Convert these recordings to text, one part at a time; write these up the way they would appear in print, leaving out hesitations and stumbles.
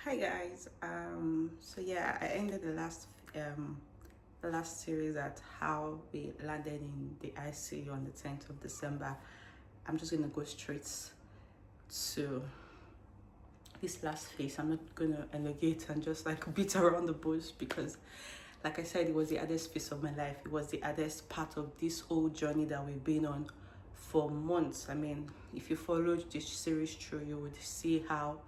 Hi guys. So yeah, I ended the last series at how we landed in the ICU on the 10th of December. I'm just gonna go straight to this last phase. I'm not gonna elongate and just like beat around the bush because like I said, it was the hardest phase of my life. It was the hardest part of this whole journey that we've been on for months. I mean, if you followed this series through, you would see how,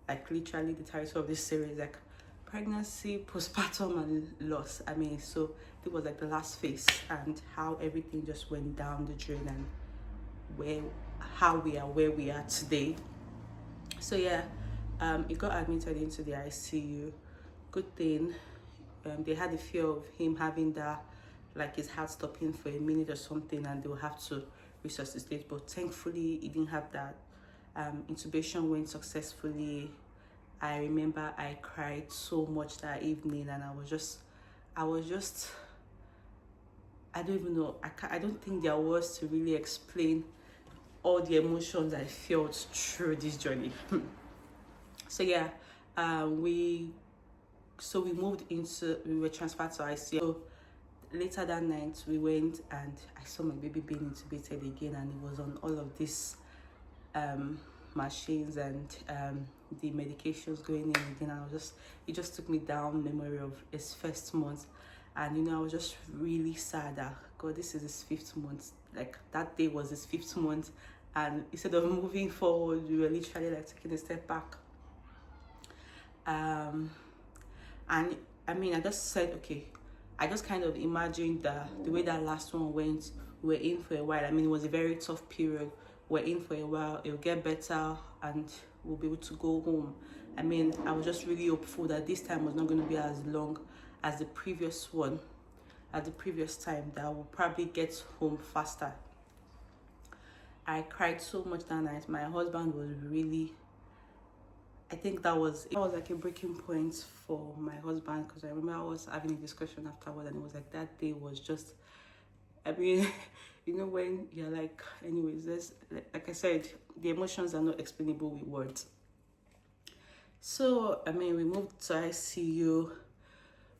like, literally the title of this series, like pregnancy, postpartum, and loss. I mean, so it was like the last phase and how everything just went down the drain and how we are where we are today. So yeah, he got admitted into the ICU. Good thing. They had the fear of him having that, like his heart stopping for a minute or something, and they will have to resuscitate. But thankfully, he didn't have that. Intubation went successfully. I remember I cried so much that evening, and I was just, I don't even know. I don't think there are words to really explain all the emotions I felt through this journey. So yeah, we we were transferred to ICU. So later that night, we went and I saw my baby being intubated again, and it was on all of these machines and the medications going in again. It just took me down memory of his first month, and I was just really sad that God, this is his 5th month. Like that day was his 5th month, and instead of moving forward, we were literally like taking a step back. And I mean, I just said, okay, I just kind of imagined the way that last one went. We were in for a while. I mean, it was a very tough period. We're in for a while. It'll get better and we'll be able to go home. I mean, I was just really hopeful that this time was not going to be as long as the previous one, at the previous time, that we'll probably get home faster. I cried so much that night. My husband was really, I think that was like a breaking point for my husband, because I remember I was having a discussion afterward, and it was like that day was just, I mean, when you're like, anyways, like I said, the emotions are not explainable with words. So I mean, we moved to ICU.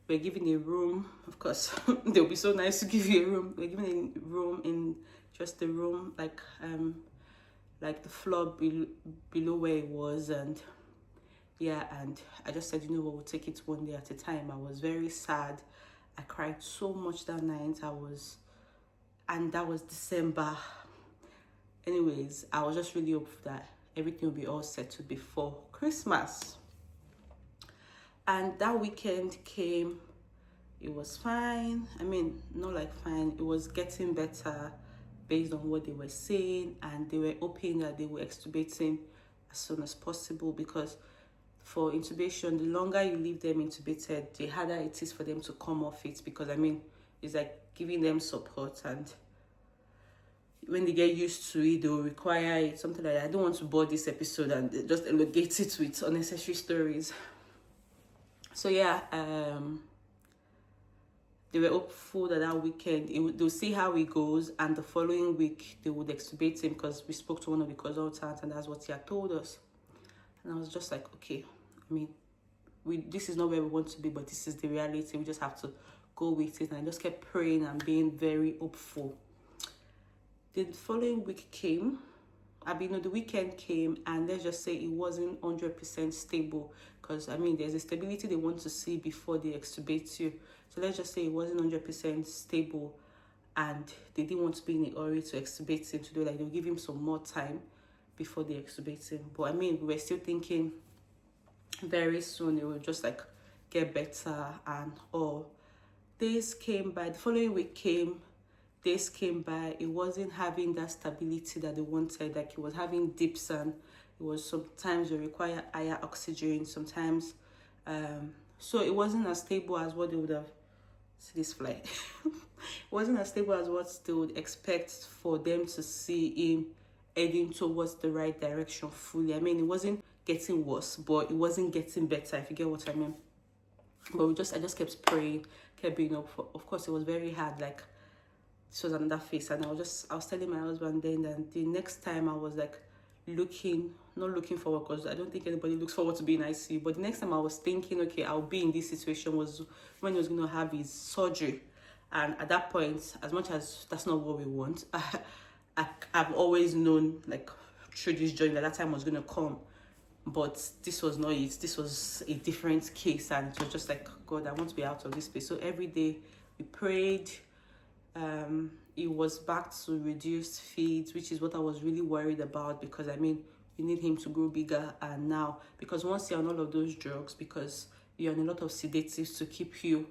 We're given a room. Of course, they'll be so nice to give you a room. We're given a room in just the room, like the floor below where it was, and yeah, and I just said, we'll take it one day at a time. I was very sad. I cried so much that night. And that was December. Anyways, I was just really hopeful that everything will be all settled before Christmas. And that weekend came. It was fine. I mean, not like fine. It was getting better based on what they were saying, and they were hoping that they were extubating as soon as possible, because for intubation, the longer you leave them intubated, the harder it is for them to come off it, because I mean, it's like giving them support, and when they get used to it, they'll require it, something like that. I don't want to bore this episode and just elongate it with unnecessary stories. So yeah, they were hopeful that weekend they'll see how it goes, and the following week they would extubate him, because we spoke to one of the consultants and that's what he had told us. And I was just like, okay, I mean, this is not where we want to be, but this is the reality. We just have to go with it. And I just kept praying and being very hopeful. The following week came. The weekend came, and let's just say it wasn't 100% stable, because I mean, there's a stability they want to see before they extubate you. So let's just say it wasn't 100% stable, and they didn't want to be in a hurry to extubate him, to do like they'll give him some more time before they extubate him. But I mean, we were still thinking very soon it will just like get better and all. Days came by. The following week came. Days came by. It wasn't having that stability that they wanted. Like, it was having dips, and it was sometimes you require higher oxygen. Sometimes, so it wasn't as stable as what they would have. See this fly. It wasn't as stable as what they would expect for them to see him heading towards the right direction fully. I mean, it wasn't getting worse, but it wasn't getting better, if you get what I mean. But I just kept praying, kept being up. Of course, it was very hard. Like, this was another phase, and I was telling my husband then that the next time I was like not looking forward, because I don't think anybody looks forward to being in ICU. But the next time I was thinking, okay, I'll be in this situation, was when he was going to have his surgery. And at that point, as much as that's not what we want, I've always known, like, through this journey, that time was going to come. But this was not it. This was a different case, and it was just like, God, I want to be out of this place. So every day we prayed. It was back to reduced feeds, which is what I was really worried about, because I mean, you need him to grow bigger. And now, because once you're on all of those drugs, because you're on a lot of sedatives to keep you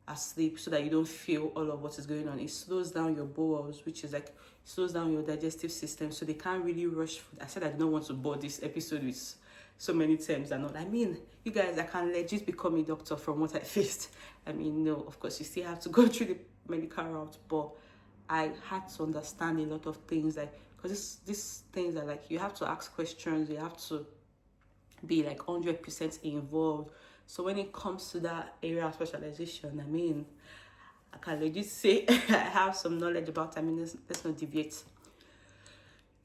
asleep so that you don't feel all of what is going on, it slows down your bowels, which is like, slows down your digestive system, so they can't really rush food. I said I don't want to bore this episode with so many terms and all. I mean, you guys, I can legit become a doctor from what I faced. I mean, no, of course, you still have to go through the medical route, but I had to understand a lot of things, like, because these things are like, you have to ask questions, you have to be like 100% involved. So when it comes to that area of specialization, I mean, I can legit say I have some knowledge about. I mean, let's not deviate.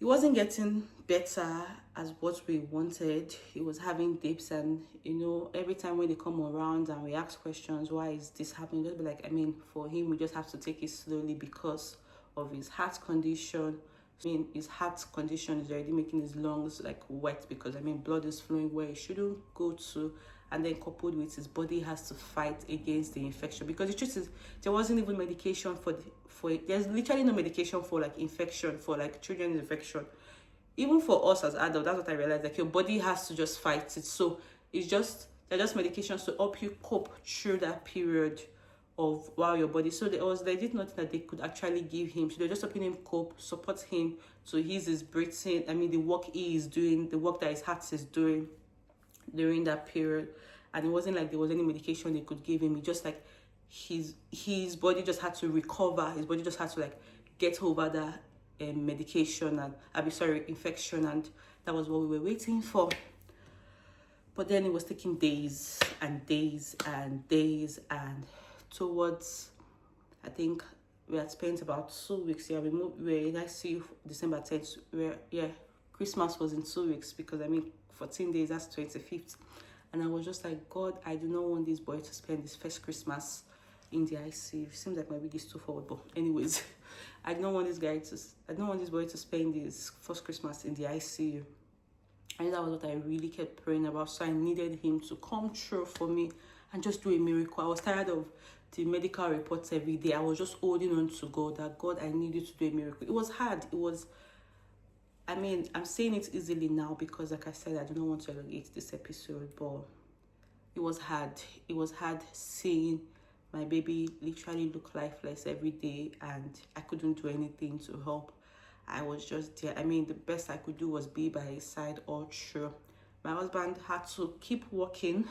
It wasn't getting better as what we wanted. It was having dips, and you know, every time when they come around and we ask questions, why is this happening, just be like, I mean, for him, we just have to take it slowly because of his heart condition. I mean, his heart condition is already making his lungs like wet, because I mean, blood is flowing where it shouldn't go to, and then coupled with his body has to fight against the infection, because the truth is, there wasn't even medication for there's literally no medication for like infection, for like children's infection. Even for us as adults, that's what I realized, like, your body has to just fight it. So they're just medications to help you cope through that period of while your body. So there was legit nothing that they could actually give him. So they're just helping him cope, support him to ease his breathing. I mean, the work he is doing, the work that his heart is doing during that period. And it wasn't like there was any medication they could give him. It just like his body just had to recover. His body just had to like get over that medication and infection, and that was what we were waiting for. But then it was taking days and days and days, and towards, I think we had spent about 2 weeks. Yeah, we were in ICU December 10th. Christmas was in 2 weeks, because I mean, 14 days, that's 25th. And I was just like, God, I do not want this boy to spend his first Christmas in the ICU. It seems like my wig is too forward, but anyways, I don't want this boy to spend his first Christmas in the ICU. And that was what I really kept praying about. So I needed him to come through for me and just do a miracle. I was tired of the medical reports every day. I was just holding on to God, that God, I need you to do a miracle. It was hard. I mean, I'm saying it easily now because, like I said, I do not want to elongate this episode, but it was hard. It was hard seeing my baby literally look lifeless every day, and I couldn't do anything to help. I was just there. I mean, the best I could do was be by his side all through. My husband had to keep working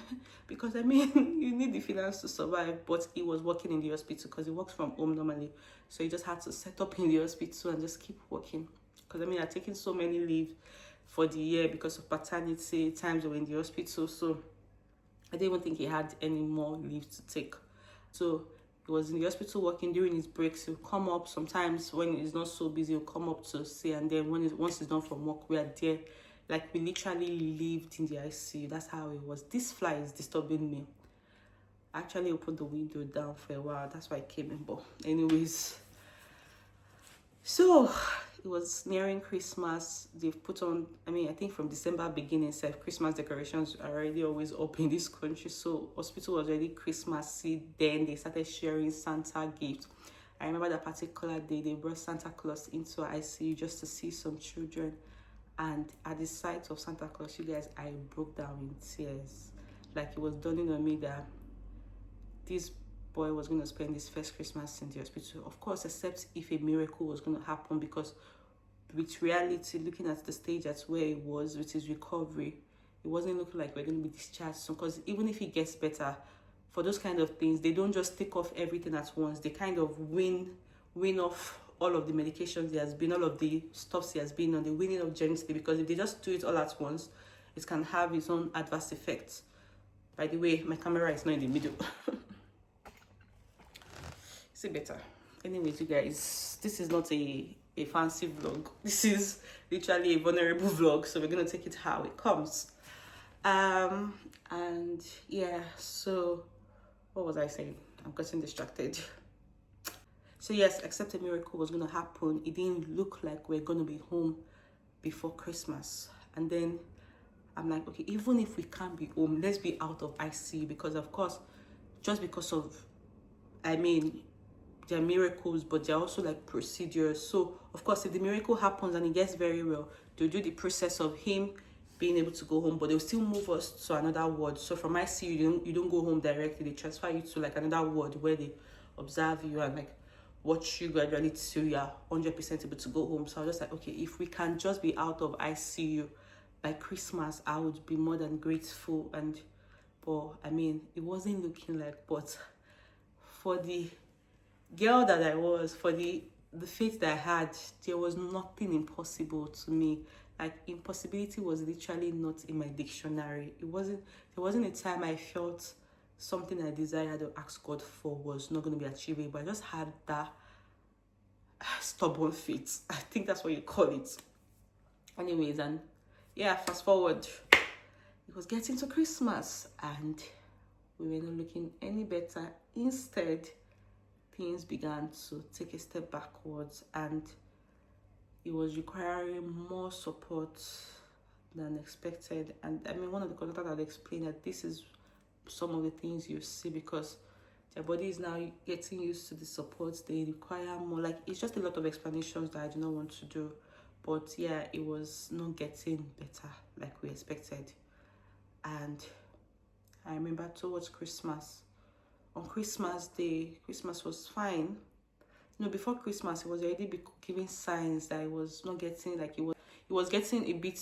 because, I mean, you need the finance to survive, but he was working in the hospital because he works from home normally. So he just had to set up in the hospital and just keep working. Because, I mean, I'd taken so many leave for the year because of paternity, times we were in the hospital. So I didn't even think he had any more leave to take. So he was in the hospital working. During his breaks, he'll come up. Sometimes when he's not so busy, he'll come up to see. And then once he's done from work, we are there. Like, we literally lived in the ICU. That's how it was. This fly is disturbing me. I actually opened the window down for a while. That's why I came in. But anyways, so it was nearing Christmas. They've put on, I mean, I think from December beginning, Christmas decorations are already always up in this country. So hospital was already Christmassy. Then they started sharing Santa gifts. I remember that particular day, they brought Santa Claus into ICU just to see some children. And at the sight of Santa Claus, you guys, I broke down in tears. Like, it was dawning on me that this boy was going to spend his first Christmas in the hospital. Of course, except if a miracle was going to happen, because with reality, looking at the stage at where it was with his recovery, it wasn't looking like we're going to be discharged soon. Because even if he gets better, for those kind of things, they don't just take off everything at once. They kind of win off all of the medications he has been, all of the stuffs he has been on, they win it off gently, because if they just do it all at once, it can have its own adverse effects. By the way, my camera is not in the middle. See better. Anyways, you guys, this is not a a fancy vlog. This is literally a vulnerable vlog, so we're gonna take it how it comes. And yeah, so what was I saying? I'm getting distracted. So yes, except a miracle was gonna happen, it didn't look like we're gonna be home before Christmas. And then I'm like, okay, even if we can't be home, let's be out of ICU, because of course, just because of, I mean, they're miracles, but they're also like procedures. So of course, if the miracle happens and it gets very well, they'll do the process of him being able to go home, but they'll still move us to another ward. So from ICU, you don't go home directly. They transfer you to like another ward where they observe you and like watch you gradually till you're 100% able to go home. So I was just like, okay, if we can just be out of ICU by Christmas, I would be more than grateful. And but I mean, it wasn't looking like, but for the girl that I was, for the faith that I had, there was nothing impossible to me. Like, impossibility was literally not in my dictionary. There wasn't a time I felt something I desired or asked God for was not going to be achievable. I just had that stubborn faith. I think that's what you call it. Anyways, and yeah, fast forward, it was getting to Christmas and we were not looking any better. Instead, things began to take a step backwards, and it was requiring more support than expected. And I mean, one of the consultants had explained that this is some of the things you see because their body is now getting used to the support they require more. Like, it's just a lot of explanations that I do not want to do. But yeah, it was not getting better like we expected. And I remember towards Christmas, on Christmas Day, Christmas was fine. No, before Christmas, it was already giving signs that it was not getting, like, it was getting a bit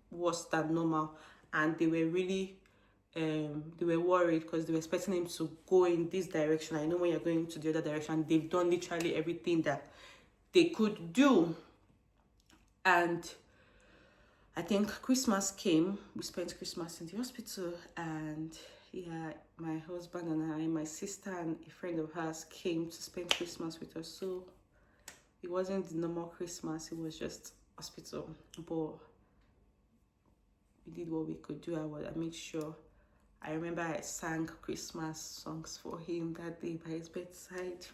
worse than normal. And they were really, they were worried because they were expecting him to go in this direction. I know when you're going to the other direction, they've done literally everything that they could do. And I think Christmas came. We spent Christmas in the hospital, and yeah, my husband and I, my sister and a friend of hers came to spend Christmas with us. So it wasn't the normal Christmas, it was just hospital. But we did what we could do. I made sure. I remember I sang Christmas songs for him that day by his bedside.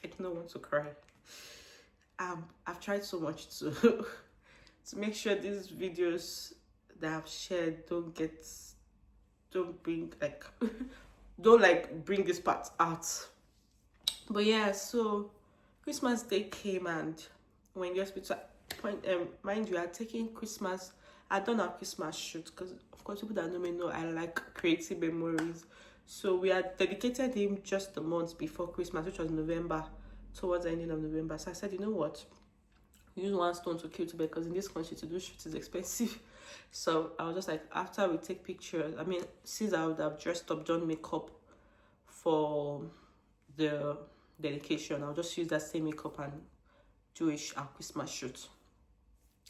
I did not want to cry. I've tried so much to to make sure these videos that I've shared don't bring this part out. But yeah, so Christmas Day came, and when the hospital mind you, I taking Christmas. I done our Christmas shoot because of course people that know me know I like creating memories. So we had dedicated him just a month before Christmas, which was November, towards the ending of November. So I said, you know what? Use one stone to kill two birds, because in this country to do shoots is expensive. So I was just like, after we take pictures, I mean, since I would have dressed up, done makeup for the dedication, I'll just use that same makeup and do our Christmas shoot.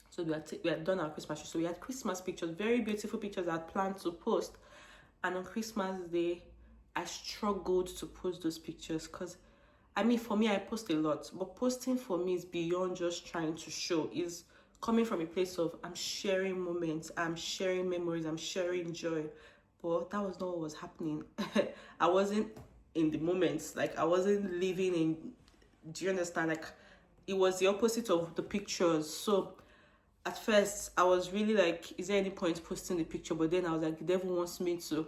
So we had done our Christmas shoot. So we had Christmas pictures, very beautiful pictures I had planned to post. And on Christmas Day, I struggled to post those pictures because, I mean, for me, I post a lot, but posting for me is beyond just trying to show. Is coming from a place of I'm sharing moments, I'm sharing memories, I'm sharing joy. But that was not what was happening. I wasn't in the moments. Like, I wasn't living in, do you understand? Like, it was the opposite of the pictures. So at first, I was really like, is there any point posting the picture? But then I was like, the devil wants me to,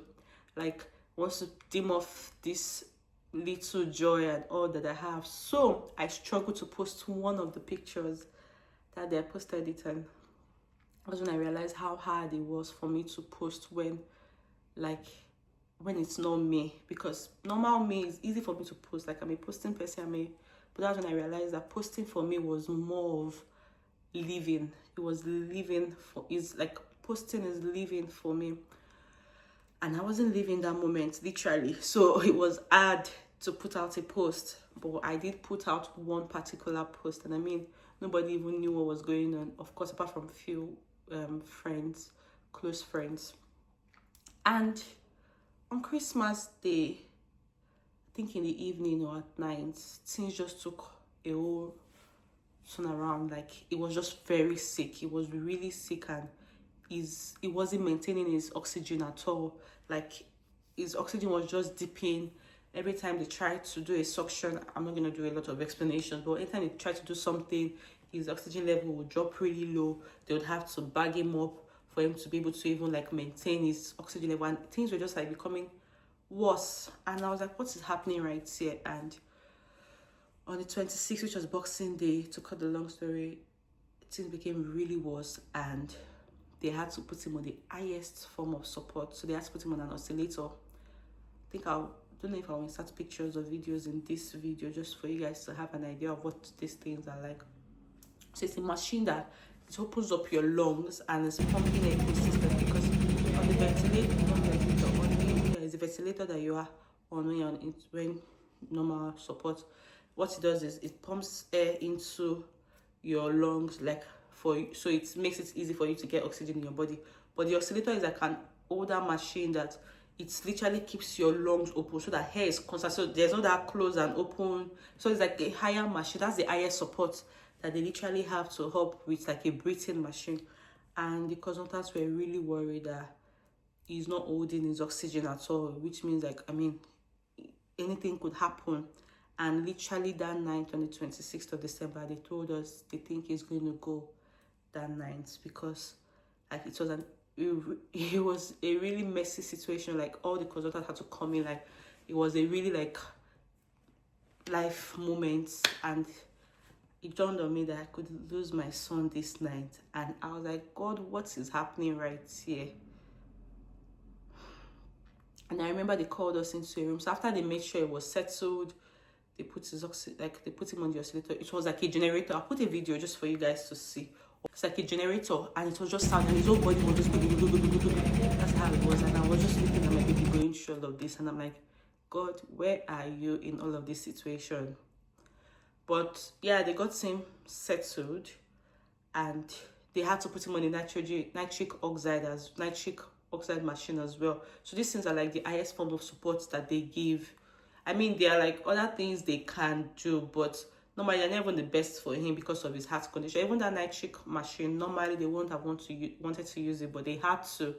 wants to dim off this little joy and all that I have. So I struggled to post one of the pictures that they posted it, and that's when I realized how hard it was for me to post when it's not me. Because normal me is easy for me to post, like I'm a posting person, but that's when I realized that posting for me was more of living. It was living posting is living for me. And I wasn't living that moment, literally. So it was hard to put out a post. But I did put out one particular post. And I mean, nobody even knew what was going on. Of course, apart from few friends, close friends. And on Christmas Day, I think in the evening or at night, things just took a whole turn around. Like, he was just very sick. He was really sick, and he wasn't maintaining his oxygen at all. Like, his oxygen was just dipping. Every time they tried to do a suction, I'm not going to do a lot of explanations, but anytime they tried to do something, his oxygen level would drop really low. They would have to bag him up for him to be able to even like maintain his oxygen level, and things were just like becoming worse. And I was like, what is happening right here? And on the 26th, which was Boxing Day, to cut the long story, things became really worse, and they had to put him on the highest form of support. So they had to put him on an oscillator. I think I don't know if I will insert pictures or videos in this video just for you guys to have an idea of what these things are like. So it's a machine that it opens up your lungs and it's pumping air consistently, because on the ventilator, there is a ventilator that you are on when normal support. What it does is it pumps air into your lungs, like so it makes it easy for you to get oxygen in your body. But the oscillator is like an older machine that it literally keeps your lungs open so that air is constant. So there's not that close and open. So it's like a higher machine. That's the highest support that they literally have to help with, like a breathing machine. And the consultants were really worried that he's not holding his oxygen at all, which means, like, I mean, anything could happen. And literally that night, on the 26th of December, they told us they think he's going to go that night, because like it was a really messy situation. Like, all the consultants had to come in. Like, it was a really like life moment, and it dawned on me that I could lose my son this night. And I was like, God, what is happening right here? And I remember they called us into a room. So after they made sure it was settled, they put they put him on the oscillator. It was like a generator. I'll put a video just for you guys to see. It's like a generator, and it was just sound, and his whole body was just that's how it was. And I was just looking at my baby going through all of this, and I'm like, God, where are you in all of this situation? But yeah, they got him settled, and they had to put him on the nitric oxide machine as well. So these things are like the highest form of support that they give. I mean, there are like other things they can do, but normally they're not even the best for him because of his heart condition. Even that nitric machine, normally they won't have wanted to use it, but they had to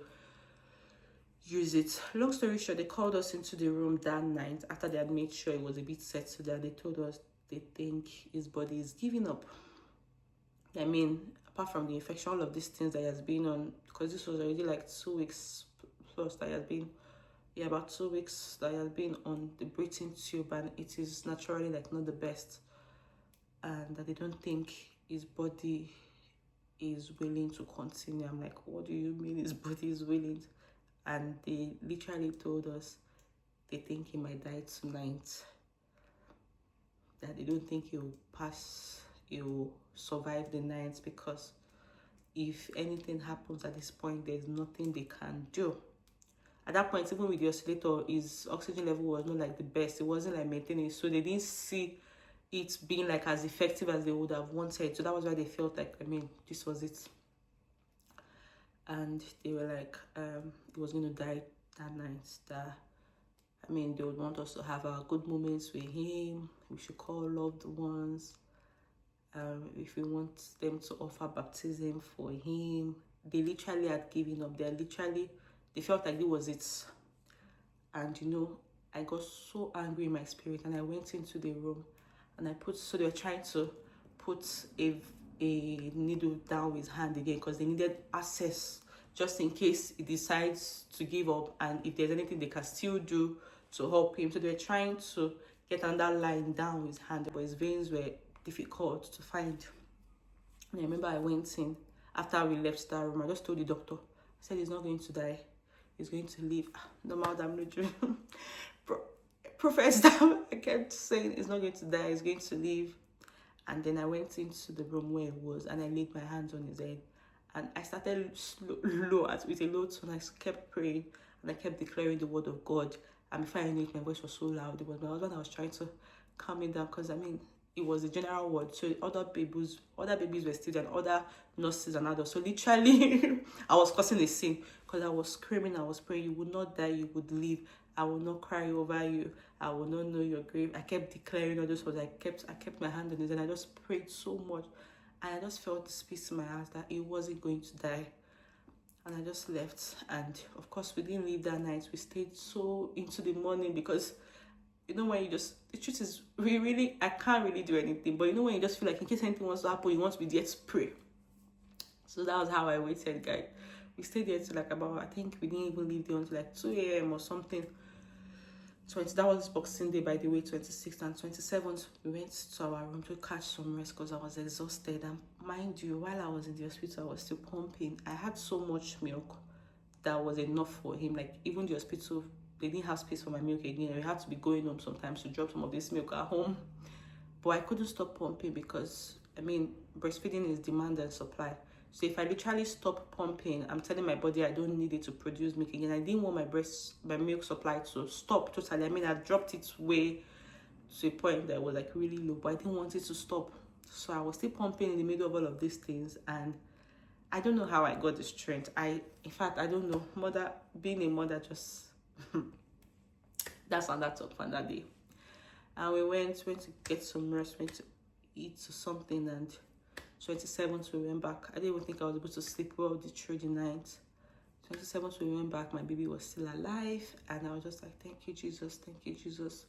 use it. Long story short, they called us into the room that night after they had made sure it was a bit settled, that they told us they think his body is giving up. I mean, apart from the infection, all of these things that he has been on, because this was already like 2 weeks plus that he has been, about 2 weeks that he has been on the breathing tube, and it is naturally like not the best, and that they don't think his body is willing to continue. I'm like, what do you mean his body is willing? And they literally told us they think he might die tonight, that they don't think he'll survive the night, because if anything happens at this point, there's nothing they can do. At that point, even with the oscillator, his oxygen level was not like the best. It wasn't like maintaining, so they didn't see it being like as effective as they would have wanted. So that was why they felt like, I mean, this was it. And they were like, he was going to die that night. That, I mean, they would want us to have our good moments with him. We should call loved ones. If we want them to offer baptism for him. They literally had given up. They felt like it was it. And, you know, I got so angry in my spirit, and I went into the room, and so they were trying to put a needle down his hand again, because they needed access just in case he decides to give up, and if there's anything they can still do to help him. So they were trying to get another line down his hand, but his veins were difficult to find. And I remember I went in after we left that room. I just told the doctor, I said, he's not going to die, he's going to live. No matter, I'm not doing Professor, I kept saying he's not going to die, he's going to live. And then I went into the room where he was, and I laid my hands on his head, and I started with a low tone. I kept praying, and I kept declaring the word of God. And before I knew it, my voice was so loud. It was my husband I was trying to calm me down, because I mean, it was a general ward, so other babies were still there, and other nurses and others. So literally, I was causing a scene because I was screaming, I was praying, you would not die, you would live. I will not cry over you. I will not know your grave. I kept declaring all those words. I kept my hand on his, and I just prayed so much, and I just felt this peace in my heart that he wasn't going to die. And I just left, and of course we didn't leave that night. We stayed so into the morning because when you just, the truth is, I can't really do anything, but when you just feel like in case anything wants to happen, you want to be there to pray. So that was how I waited, guys. We stayed there till like about, I think we didn't even leave there until like 2 a.m. or something. That was Boxing Day, by the way, 26th and 27th. We went to our room to catch some rest because I was exhausted. And mind you, while I was in the hospital, I was still pumping. I had so much milk that was enough for him. Like, even the hospital, they didn't have space for my milk again. We had to be going home sometimes to drop some of this milk at home. But I couldn't stop pumping because, breastfeeding is demand and supply. So if I literally stop pumping, I'm telling my body I don't need it to produce milk again. I didn't want my milk supply to stop totally. I dropped it way to a point that was like really low, but I didn't want it to stop. So I was still pumping in the middle of all of these things, and I don't know how I got the strength. In fact, I don't know. Being a mother just that's on that top on that day. And we went to get some rest, went to eat or something, and 27th we went back. I didn't even think I was able to sleep well through the night. 27th we went back, my baby was still alive, and I was just like, thank you, Jesus, thank you, Jesus.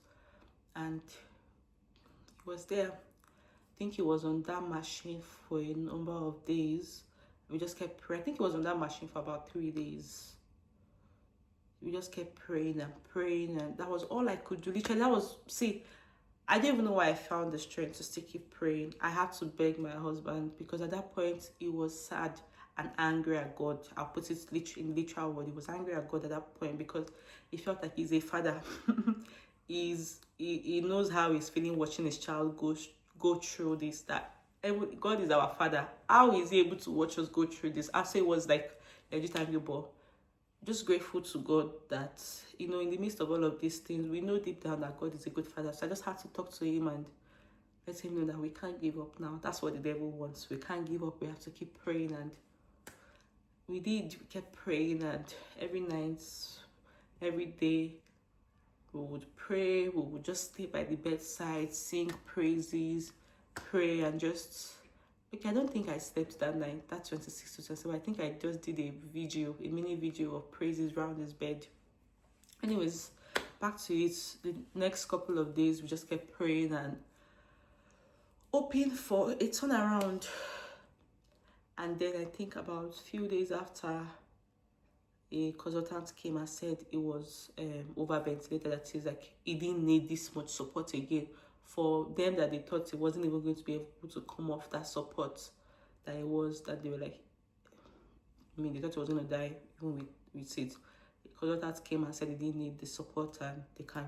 And he was there. I think he was on that machine for a number of days. We just kept praying. I think he was on that machine for about 3 days. We just kept praying and praying, and that was all I could do. Literally, I didn't even know why I found the strength to still keep praying. I had to beg my husband because at that point he was sad and angry at God. I'll put it in literal word. He was angry at God at that point because he felt like he's a father. He knows how he's feeling watching his child go through this. That God is our father. How is he able to watch us go through this? After it was like legit angry, but just grateful to God that, in the midst of all of these things, we know deep down that God is a good father. So I just had to talk to him and let him know that we can't give up now. That's what the devil wants. We can't give up. We have to keep praying. And we did. We kept praying, and every night, every day, we would pray. We would just stay by the bedside, sing praises, pray, and just... Okay, I don't think I slept that night, that 26 to 27. I think I just did a mini video of praises around his bed. Anyways, back to it. The next couple of days, we just kept praying and hoping for a turnaround. And then I think about a few days after, a consultant came and said it was overventilated. That is, like, he didn't need this much support again. For them, that they thought he wasn't even going to be able to come off that support that it was, that they were like, they thought he was going to die even with it. The consultant came and said he didn't need the support and they can.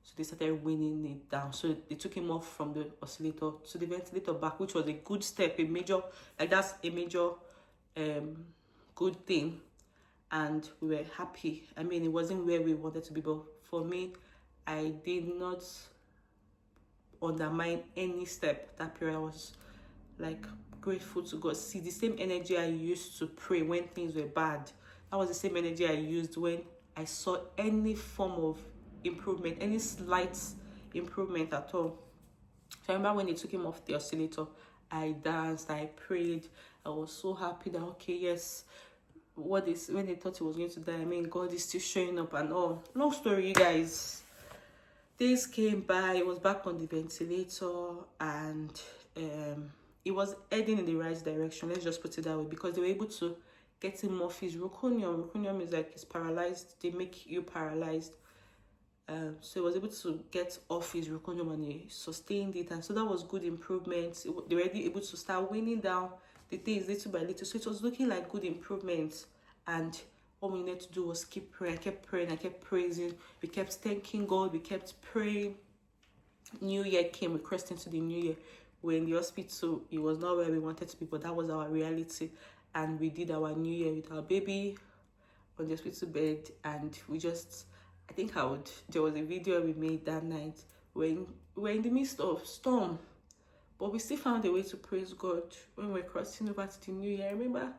So they started winning it down. So they took him off from the oscillator to the ventilator back, which was a good step, that's a major good thing. And we were happy. It wasn't where we wanted to be, but for me, I did not undermine any step. That period I was like grateful to God. See, the same energy I used to pray when things were bad, that was the same energy I used when I saw any form of improvement, any slight improvement at all. So I remember when they took him off the oscillator, I danced, I prayed. I was so happy that, okay, yes, when they thought he was going to die, God is still showing up and all. Long story, you guys. Days came by, it was back on the ventilator, and it was heading in the right direction. Let's just put it that way, because they were able to get him off his roconium. Roconium is like, it's paralyzed. They make you paralyzed. So he was able to get off his roconium and he sustained it, and so that was good improvement. They were able to start winning down the things little by little. So it was looking like good improvements, and all we needed to do was keep praying. I kept praying, I kept praising. We kept thanking God, we kept praying. New Year came, we crossed into the new year. We're in the hospital. It was not where we wanted to be, but that was our reality. And we did our new year with our baby on the hospital bed. And we just, there was a video we made that night when we were in the midst of storm. But we still found a way to praise God when we're crossing over to the new year. I remember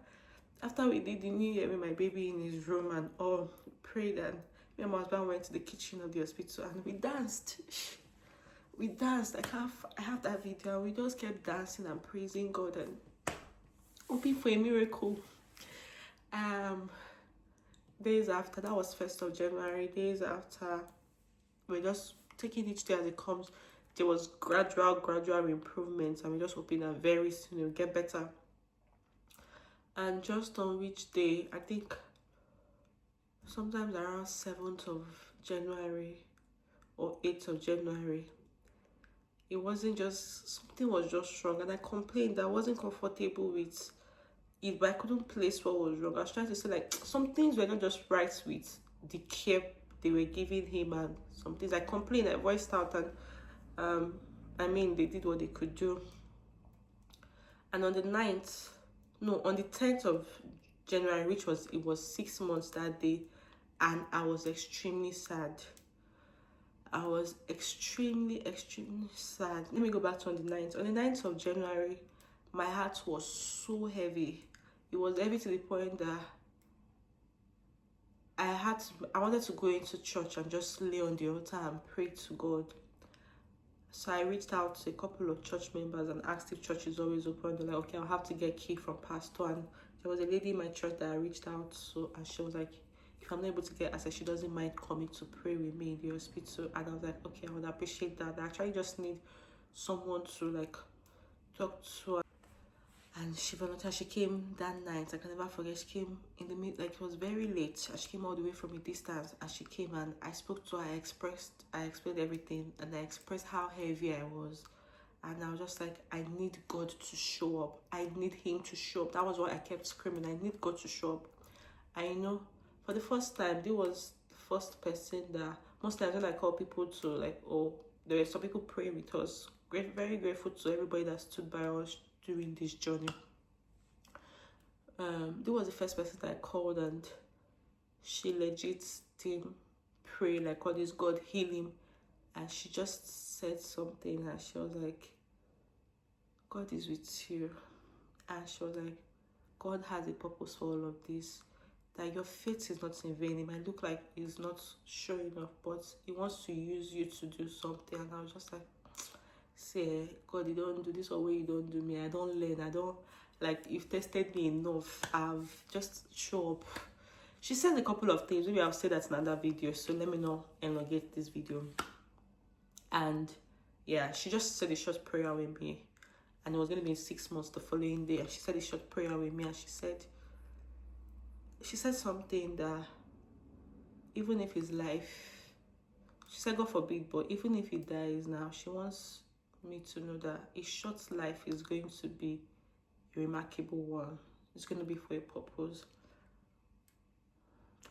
after we did the new year with my baby in his room and all, prayed, and me and my husband went to the kitchen of the hospital and we danced. We danced. I have that video. We just kept dancing and praising God and hoping for a miracle. Days after, that was 1st of January, days after, we're just taking each day as it comes. There was gradual improvements, and we're just hoping that very soon it'll get better. And just on which day, I think sometimes around 7th of January or 8th of January, it wasn't just, something was just wrong, and I complained that I wasn't comfortable with it, but I couldn't place what was wrong. I was trying to say, like, some things were not just right with the care they were giving him, and some things I complained, I voiced out, and I mean, they did what they could do. And on the 10th of January, which was, it was 6 months that day, and I was extremely sad. I was extremely sad. Let me go back to on the 9th. On the 9th of January, my heart was so heavy. It was heavy to the point that I wanted to go into church and just lay on the altar and pray to God. So I reached out to a couple of church members and asked if church is always open. They're like, okay, I'll have to get key from pastor. And there was a lady in my church that I reached out to, and she was like, if I'm not able to get access, she doesn't mind coming to pray with me in the hospital. And I was like, okay, I would appreciate that. I actually just need someone to like talk to. And she volunteered. She came that night. I can never forget. She came in the mid, like it was very late. And she came all the way from a distance. And she came and I spoke to her. I explained everything, and I expressed how heavy I was. And I was just like, I need God to show up. I need Him to show up. That was what I kept screaming. I need God to show up. I know for the first time, there was the first person that most times when I call people to like, oh, there were some people praying with us. Very grateful to everybody that stood by us during this journey. There was the first person that I called, and she legit didn't pray like, all this, God heal him. And she just said something, and she was like, God is with you. And she was like, God has a purpose for all of this, that your faith is not in vain. It might look like it's not sure enough, but He wants to use you to do something. And I was just like, say, God, you don't do this or way you don't do me. I don't learn. I don't, like, you've tested me enough. I've just show up. She said a couple of things. Maybe I'll say that in another video. So let me know and I'll get this video. And yeah, she just said a short prayer with me. And it was going to be in 6 months the following day. And she said a short prayer with me. And she said something that even if his life, she said, God forbid, but even if he dies now, she wants me to know that a short life is going to be a remarkable one. It's going to be for a purpose.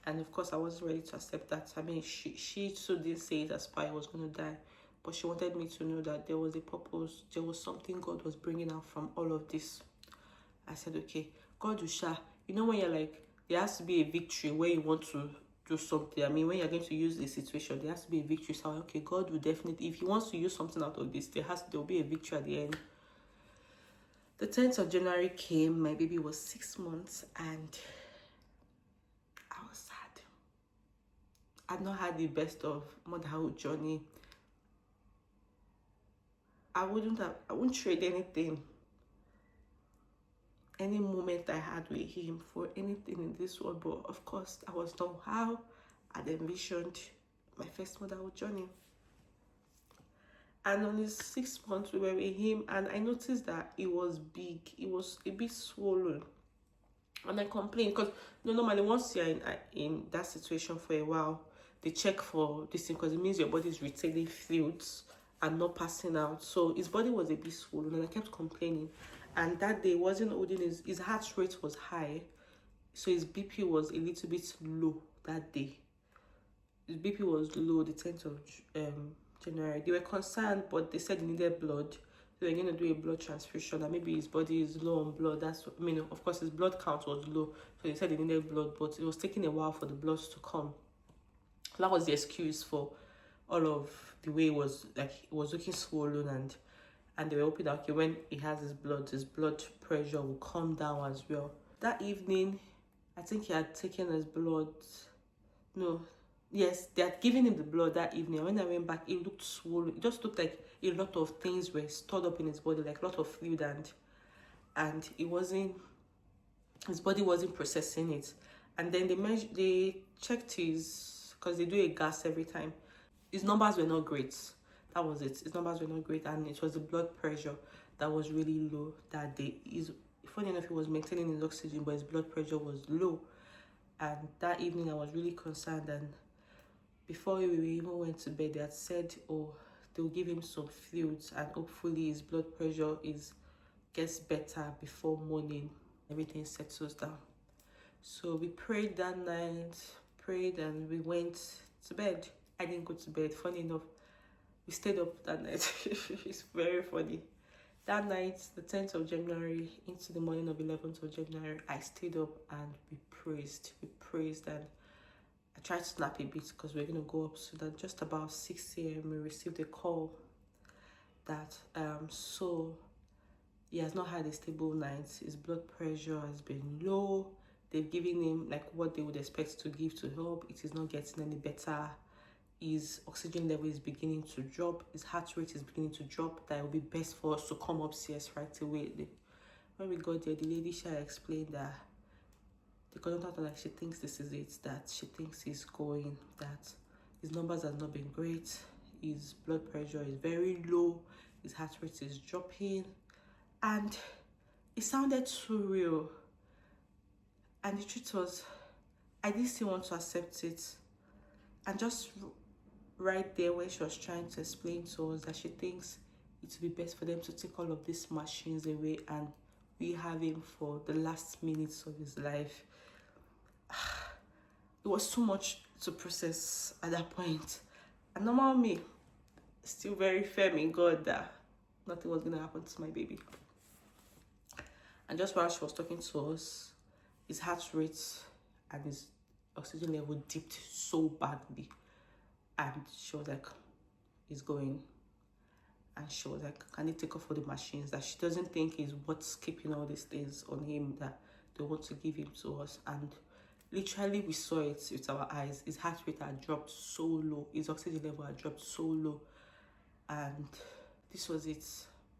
And of course, I wasn't ready to accept that. I mean, she too didn't say it as far I was going to die, but she wanted me to know that there was a purpose. There was something God was bringing out from all of this. I said, okay, God will share. You know when you're like, there has to be a victory where you want to do something. I mean, when you're going to use this situation, there has to be a victory. So, okay, God will definitely, if He wants to use something out of this, there'll be a victory at the end. The 10th of January came. My baby was 6 months, and I was sad. I'd not had the best of motherhood journey. I wouldn't trade anything, any moment I had with him for anything in this world. But of course, I was not how I'd envisioned my first motherhood journey. And on his 6 months, we were with him, and I noticed that it was big. It was a bit swollen. And I complained because normally once you're in that situation for a while, they check for this thing because it means your body is retaining fluids and not passing out. So his body was a bit swollen, and I kept complaining. And that day wasn't holding his heart rate was high, so his BP was a little bit low that day. His BP was low the 10th of January. They were concerned, but they said he needed blood. So they're going to do a blood transfusion, and maybe his body is low on blood. That's what, I mean, of course, his blood count was low, so they said he needed blood, but it was taking a while for the blood to come. So that was the excuse for all of the way it was, like, it was looking swollen. And And they were hoping that, okay, when he has his blood pressure will come down as well. That evening, I think he had taken his blood. No, yes, they had given him the blood that evening. When I went back, it looked swollen. It just looked like a lot of things were stored up in his body, like a lot of fluid, and it wasn't, his body wasn't processing it. And then they checked his, because they do a gas every time. His numbers were not great. That was it. His numbers were not great, and it was the blood pressure that was really low that day. Funny enough, he was maintaining his oxygen, but his blood pressure was low. And that evening, I was really concerned. And before we even went to bed, they had said, oh, they'll give him some fluids, and hopefully his blood pressure gets better before morning. Everything settles down. So we prayed that night, and we went to bed. I didn't go to bed. Funny enough, we stayed up that night. It's very funny. That night, the 10th of January, into the morning of 11th of January, I stayed up and we praised. And I tried to snap a bit because we're going to go up. So that just about 6 a.m. we received a call that so he has not had a stable night. His blood pressure has been low. They've given him like what they would expect to give to help. It is not getting any better. His oxygen level is beginning to drop. His heart rate is beginning to drop. That it would be best for us to come upstairs right away. When we got there, the lady explained that the consultant, like, she thinks this is it, that she thinks he's going, that his numbers have not been great. His blood pressure is very low. His heart rate is dropping. And it sounded so real. And the truth was, I didn't still want to accept it. And just right there when she was trying to explain to us that she thinks it would be best for them to take all of these machines away and we have him for the last minutes of his life. It was too much to process at that point. And normal me, still very firm in God that nothing was going to happen to my baby. And just while she was talking to us, his heart rate and his oxygen level dipped so badly. And she was like, he's going. And she was like, can they take off all the machines? That she doesn't think is what's keeping all these things on him, that they want to give him to us. And literally we saw it with our eyes. His heart rate had dropped so low. His oxygen level had dropped so low. And this was it.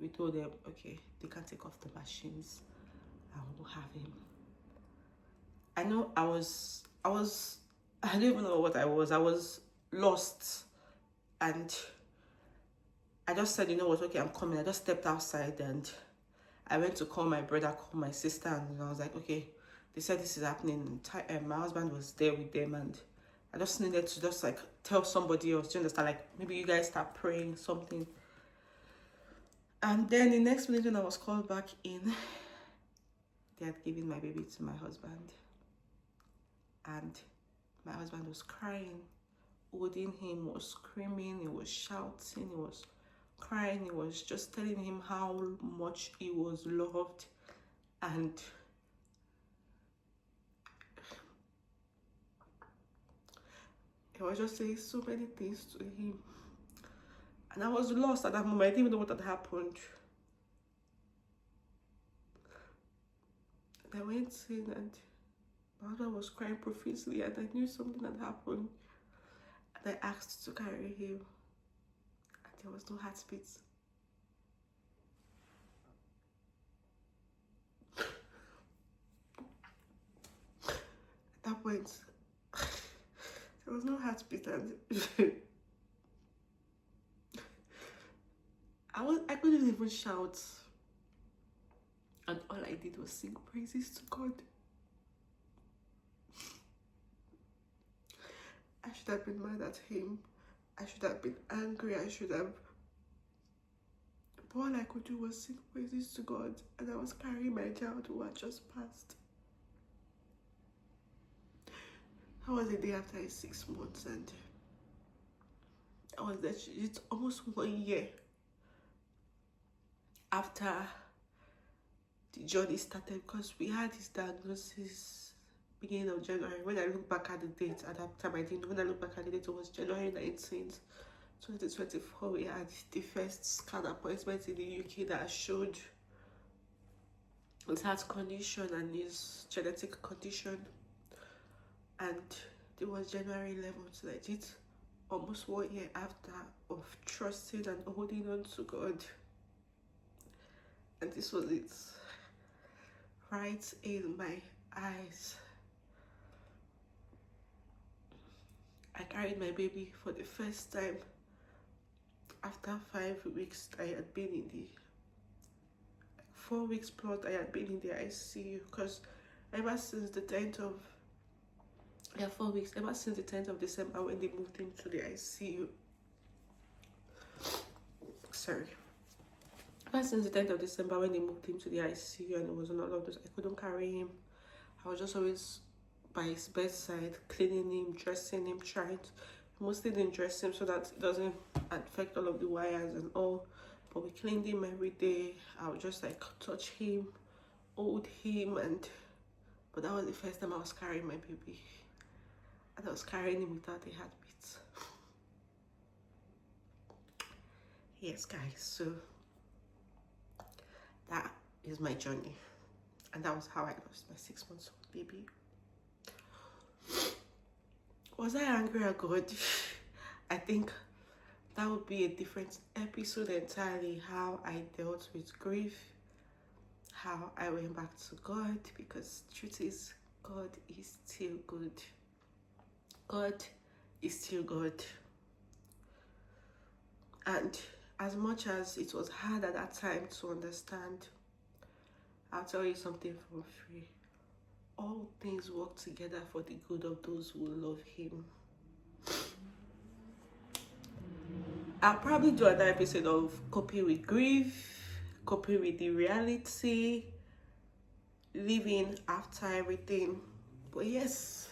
We told them, okay, they can take off the machines and we'll have him. I know I don't even know what I was lost. And I just said, you know what, okay, I'm coming. I just stepped outside and I went to call my brother, call my sister, and I was like, okay, they said this is happening. My husband was there with them, and I just needed to just like tell somebody else, do you understand? Like, maybe you guys start praying something. And then the next minute when I was called back in, they had given my baby to my husband. And my husband was crying, holding him, was screaming, he was shouting, he was crying, he was just telling him how much he was loved. And he was just saying so many things to him. And I was lost at that moment. I didn't even know what had happened. And I went in and my husband was crying profusely, and I knew something had happened. And I asked to carry him, and there was no heartbeat. At that point, there was no heartbeat, and I couldn't even shout. And all I did was sing praises to God. I should have been mad at him. I should have been angry. But all I could do was sing praises to God. And I was carrying my child who had just passed. That was the day after his 6 months, and I was there. It's almost 1 year after the journey started, because we had his diagnosis beginning of January. When I look back at the date, at that time I didn't know. When I look back at the date, it was January 19th, 2024, we had the first scan appointment in the UK that showed his heart condition and his genetic condition. And it was January 11th, legit, almost 1 year after of trusting and holding on to God. And this was it, right in my eyes. I carried my baby for the first time after 5 weeks. I had been in the 4 weeks plus I had been in the ICU, because ever since the 10th of 4 weeks, ever since the 10th of December when they moved into the ICU. Sorry. Ever since the 10th of December when they moved him to the ICU and it was not all of those, I couldn't carry him. I was just always by his bedside, cleaning him, dressing him, trying to, mostly didn't dress him so that it doesn't affect all of the wires and all. But we cleaned him every day. I would just like touch him, hold him, but that was the first time I was carrying my baby. And I was carrying him without a heartbeat. Yes, guys, so that is my journey. And that was how I lost my 6 months old baby. Was I angry at God? I think that would be a different episode entirely, how I dealt with grief, how I went back to God, because the truth is, God is still good. God is still good. And as much as it was hard at that time to understand, I'll tell you something for free. All things work together for the good of those who love him. I'll probably do another episode of coping with grief, coping with the reality, living after everything. But yes,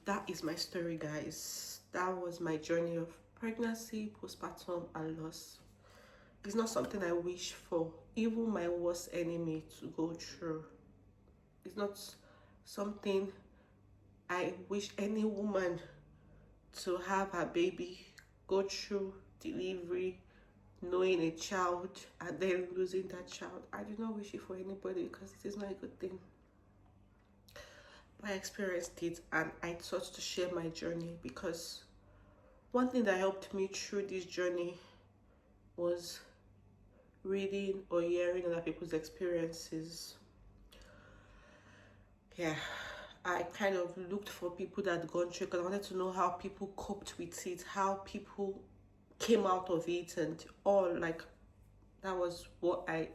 that is my story, guys. That was my journey of pregnancy, postpartum, and loss. It's not something I wish for even my worst enemy to go through. It's not something I wish any woman to have her baby go through delivery, knowing a child, and then losing that child. I do not wish it for anybody because it is not a good thing. But I experienced it, and I thought to share my journey, because one thing that helped me through this journey was reading or hearing other people's experiences. Yeah, I kind of looked for people that had gone through, because I wanted to know how people coped with it, how people came out of it, and all. Like, that was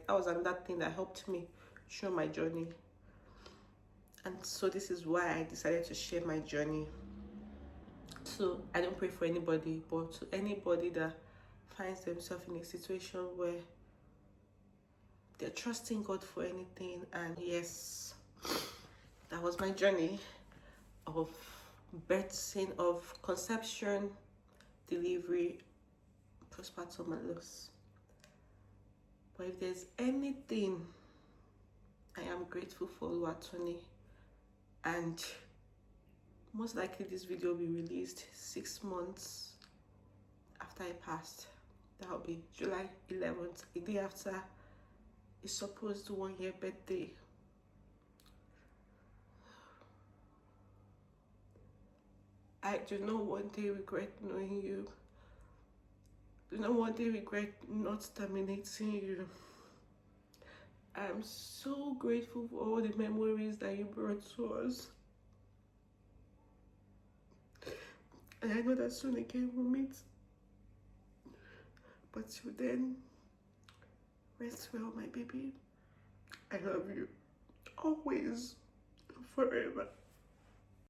another thing that helped me through my journey. And so this is why I decided to share my journey. So I don't pray for anybody, but to anybody that finds themselves in a situation where they're trusting God for anything. And yes, that was my journey of birthing, of conception, delivery, postpartum, and loss. But if there's anything I am grateful for, Oluwatoni, and most likely this video will be released 6 months after I passed. That will be July 11th, the day after his supposed 1 year birthday. I do not one day regret knowing you. Do not one day regret not terminating you. I'm so grateful for all the memories that you brought to us. And I know that soon again we'll meet. But till then, rest well, my baby. I love you. Always. Forever.